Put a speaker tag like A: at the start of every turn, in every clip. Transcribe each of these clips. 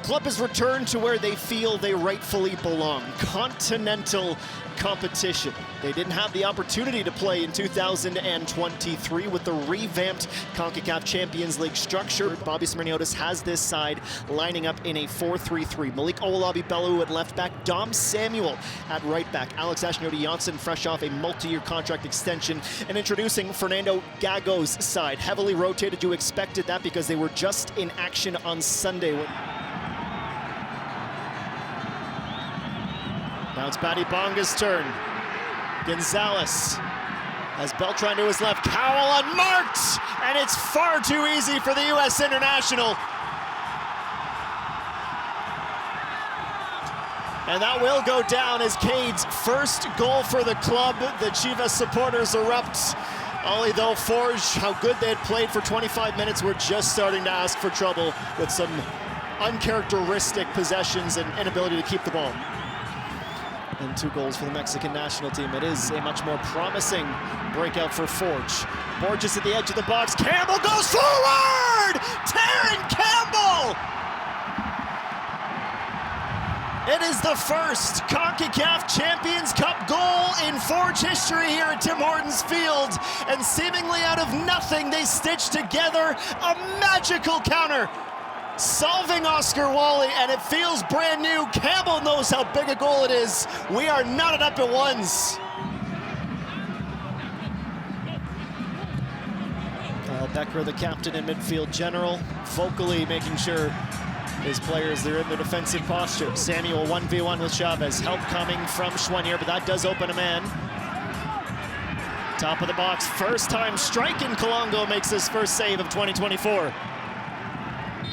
A: club has returned to where they feel they rightfully belong. Continental competition. They didn't have the opportunity to play in 2023 with the revamped Concacaf Champions League structure. Bobby Smirniotis has this side lining up in a 4-3-3. Malik Owolabi-Bello at left back, Dom Samuel at right back, Alex Ashnodi-Janssen fresh off a multi-year contract extension, and introducing Fernando Gago's side. Heavily rotated, you expected that because they were just in action on Sunday. Now it's Paddy Bonga's turn. Gonzalez has Beltran to his left. Cowell unmarked, and it's far too easy for the U.S. international. And that will go down as Cade's first goal for the club. The Chivas supporters erupt. Ollie, though, Forge, how good they had played for 25 minutes, were just starting to ask for trouble with some uncharacteristic possessions and inability to keep the ball. And 2 goals for the Mexican national team. It is a much more promising breakout for Forge. Borges at the edge of the box. Campbell goes forward! Terran Campbell! It is the first Concacaf Champions Cup goal in Forge history here at Tim Hortons Field. And seemingly out of nothing, they stitched together a magical counter, solving Oscar Wally, and it feels brand new. Campbell knows how big a goal it is. We are knotted up at ones. Kyle Becker, the captain and midfield general, vocally making sure his players, they're in their defensive posture. Samuel 1v1 with Chavez. Help coming from Schwanier, but that does open a man. Top of the box, first time striking. Colongo makes his first save of 2024.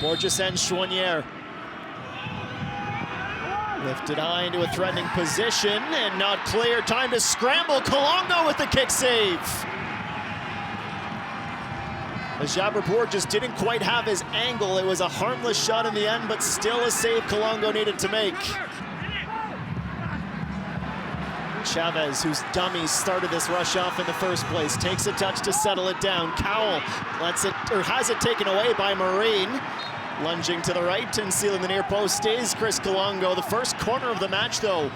A: Borges and Schwanier. Lifted high into a threatening position and not clear. Time to scramble. Colongo with the kick save. As Jabber Borges didn't quite have his angle. It was a harmless shot in the end, but still a save Colongo needed to make. Chavez, whose dummies started this rush off in the first place, takes a touch to settle it down. Cowell lets it, or has it taken away by Marine. Lunging to the right and sealing the near post is Chris Colongo. The first corner of the match, though.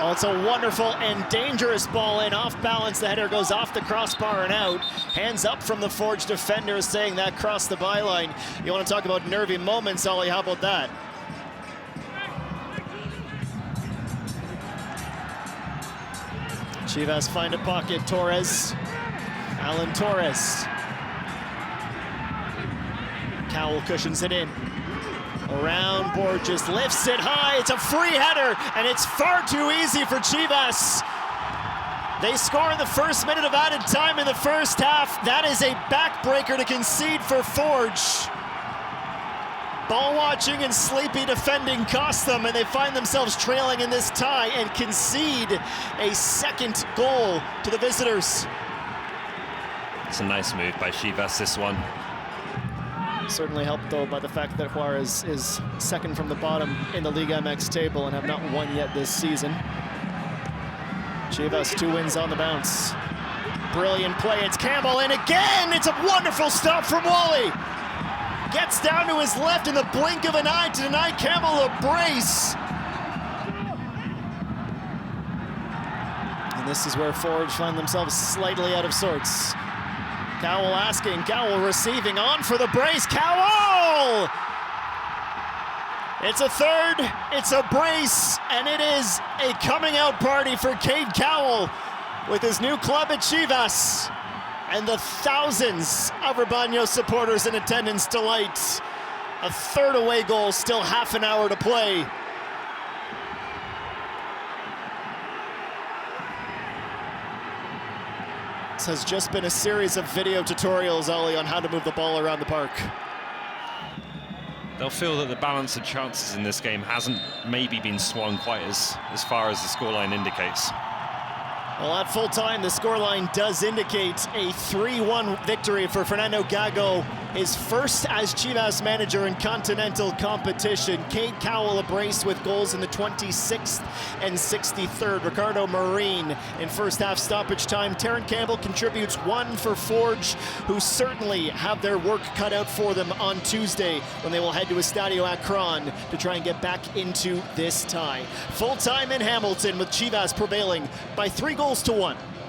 A: Oh, it's a wonderful and dangerous ball in, off balance. The header goes off the crossbar and out. Hands up from the Forge defender, saying that crossed the byline. You want to talk about nervy moments, Ollie, how about that? Chivas find a pocket, Torres. Alan Torres. Cowell cushions it in. Around Borges, lifts it high, it's a free header, and it's far too easy for Chivas. They score in the first minute of added time in the first half. That is a backbreaker to concede for Forge. Ball watching and sleepy defending cost them, and they find themselves trailing in this tie and concede a second goal to the visitors.
B: It's a nice move by Chivas, this one.
A: Certainly helped, though, by the fact that Juarez is second from the bottom in the Liga MX table and have not won yet this season. Chivas 2 wins on the bounce. Brilliant play, it's Campbell, and again, it's a wonderful stop from Wally. Gets down to his left in the blink of an eye to deny Campbell a brace. And this is where Forge find themselves slightly out of sorts. Cowell asking, Cowell receiving, on for the brace, Cowell! It's a third, it's a brace, and it is a coming out party for Cade Cowell with his new club at Chivas. And the thousands of Rebaño supporters in attendance delight. A third away goal, still half an hour to play. This has just been a series of video tutorials, Ollie, on how to move the ball around the park.
B: They'll feel that the balance of chances in this game hasn't maybe been swung quite as far as the scoreline indicates.
A: Well, at full time, the scoreline does indicate a 3-1 victory for Fernando Gago his first as Chivas manager in continental competition. Cowell a brace with goals in the 26th and 63rd. Ricardo Marin in first half stoppage time. Terran Campbell contributes one for Forge, who certainly have their work cut out for them on Tuesday when they will head to Estadio Akron to try and get back into this tie. Full time in Hamilton with Chivas prevailing by 3-1.